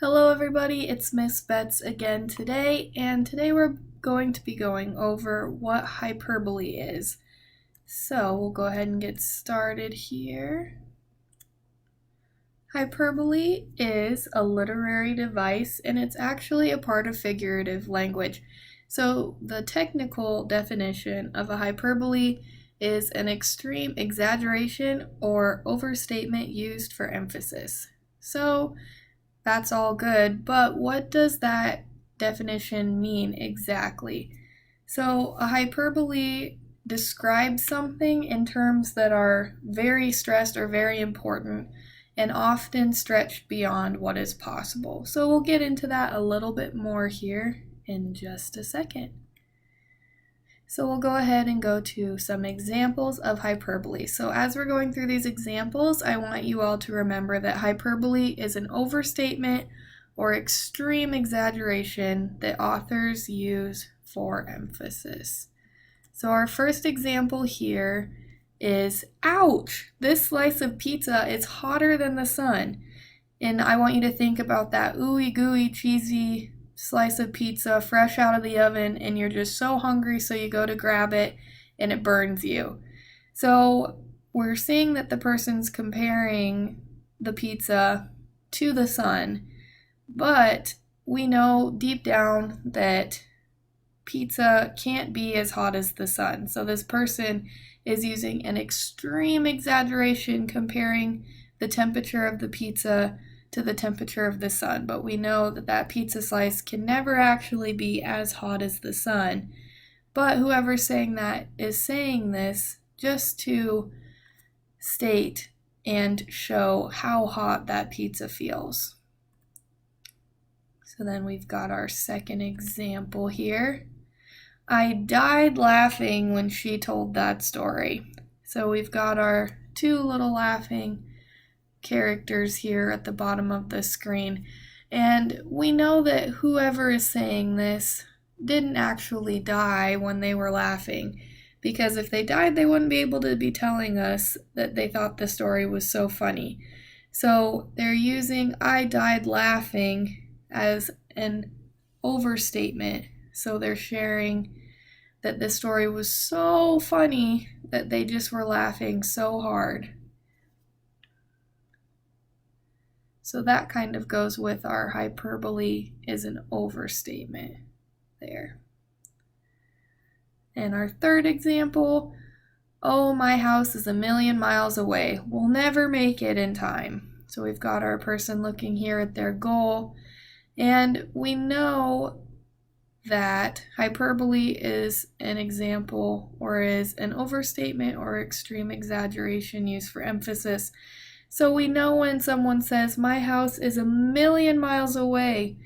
Hello everybody, it's Miss Betts again today, and today we're going to be going over what hyperbole is. So we'll go ahead and get started here. Hyperbole is a literary device, and it's actually a part of figurative language. So the technical definition of a hyperbole is an extreme exaggeration or overstatement used for emphasis. So that's all good, but what does that definition mean exactly? So, a hyperbole describes something in terms that are very stressed or very important and often stretched beyond what is possible. So, we'll get into that a little bit more here in just a second. So we'll go ahead and go to some examples of hyperbole. So as we're going through these examples, I want you all to remember that hyperbole is an overstatement or extreme exaggeration that authors use for emphasis. So our first example here is, ouch, this slice of pizza is hotter than the sun. And I want you to think about that ooey gooey cheesy slice of pizza fresh out of the oven, and you're just so hungry, so you go to grab it and it burns you. So we're seeing that the person's comparing the pizza to the sun, but we know deep down that pizza can't be as hot as the sun. So this person is using an extreme exaggeration comparing the temperature of the pizza to the temperature of the sun, but we know that that pizza slice can never actually be as hot as the sun. But whoever's saying that is saying this just to state and show how hot that pizza feels. So then we've got our second example here. I died laughing when she told that story. So we've got our two little laughing characters here at the bottom of the screen, and we know that whoever is saying this didn't actually die when they were laughing, because if they died they wouldn't be able to be telling us that they thought the story was so funny. So they're using I died laughing as an overstatement, so they're sharing that the story was so funny that they just were laughing so hard. So that kind of goes with our hyperbole is an overstatement there. And our third example, oh, my house is 1,000,000 miles away. We'll never make it in time. So we've got our person looking here at their goal, and we know that hyperbole is an example or is an overstatement or extreme exaggeration used for emphasis. So we know when someone says, my house is 1,000,000 miles away,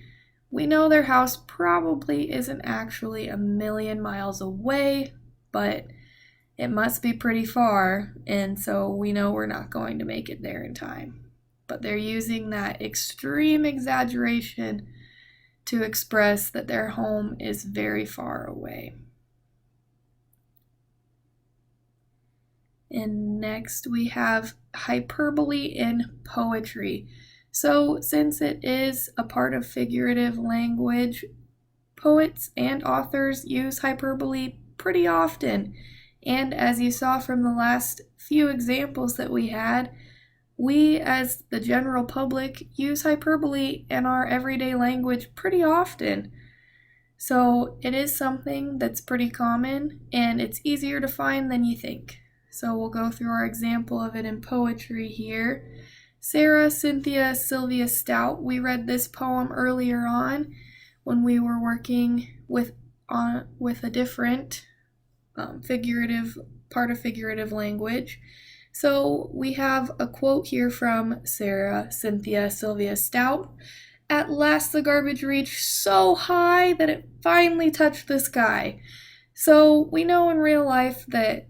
we know their house probably isn't actually 1,000,000 miles away, but it must be pretty far, and so we know we're not going to make it there in time. But they're using that extreme exaggeration to express that their home is very far away. And next we have hyperbole in poetry. So since it is a part of figurative language, poets and authors use hyperbole pretty often. And as you saw from the last few examples that we had, we as the general public use hyperbole in our everyday language pretty often. So it is something that's pretty common, and it's easier to find than you think. So we'll go through our example of it in poetry here. Sarah, Cynthia, Sylvia Stout. We read this poem earlier on when we were working with a different figurative part of figurative language. So we have a quote here from Sarah, Cynthia, Sylvia Stout. At last the garbage reached so high that it finally touched the sky. So we know in real life that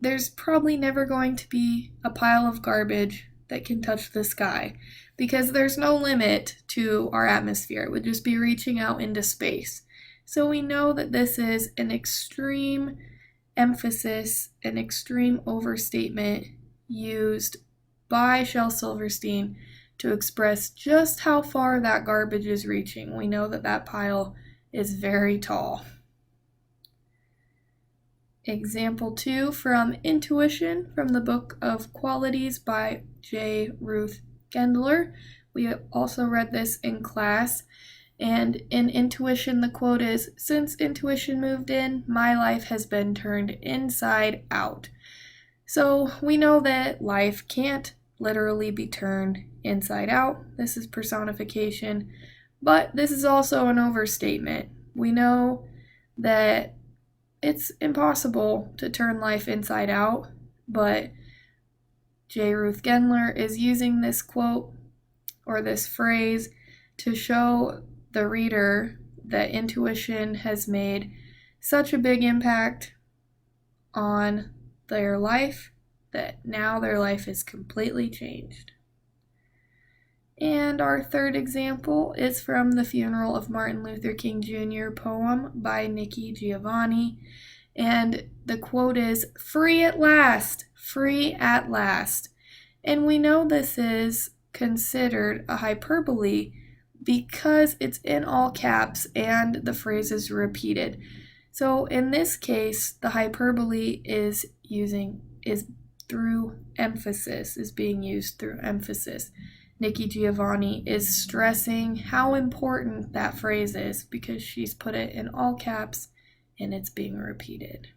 there's probably never going to be a pile of garbage that can touch the sky, because there's no limit to our atmosphere. It would just be reaching out into space. So we know that this is an extreme emphasis, an extreme overstatement used by Shel Silverstein to express just how far that garbage is reaching. We know that that pile is very tall. Example 2 from Intuition from the Book of Qualities by J. Ruth Gendler. We also read this in class. And in Intuition, the quote is, "Since intuition moved in, my life has been turned inside out." So we know that life can't literally be turned inside out. This is personification, but this is also an overstatement. We know that it's impossible to turn life inside out, but J. Ruth Gendler is using this quote or this phrase to show the reader that intuition has made such a big impact on their life that now their life is completely changed. And our third example is from The Funeral of Martin Luther King Jr. poem by Nikki Giovanni. And the quote is, "Free at last, free at last." And we know this is considered a hyperbole because it's in all caps and the phrase is repeated. So in this case, the hyperbole is through emphasis, is being used through emphasis. Nikki Giovanni is stressing how important that phrase is because she's put it in all caps and it's being repeated.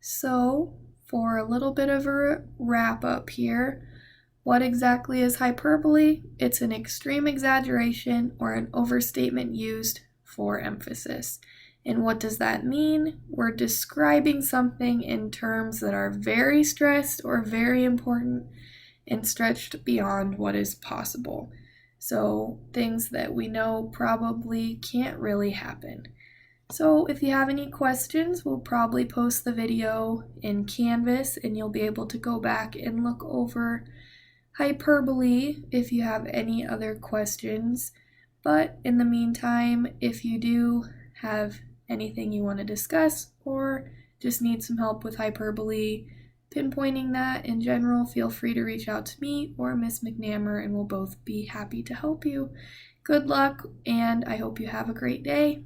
So, for a little bit of a wrap up here, what exactly is hyperbole? It's an extreme exaggeration or an overstatement used for emphasis. And what does that mean? We're describing something in terms that are very stressed or very important and stretched beyond what is possible. So things that we know probably can't really happen. So if you have any questions, we'll probably post the video in Canvas and you'll be able to go back and look over hyperbole if you have any other questions. But in the meantime, if you do have anything you want to discuss or just need some help with hyperbole, pinpointing that in general, feel free to reach out to me or Miss McNamara and we'll both be happy to help you. Good luck, and I hope you have a great day.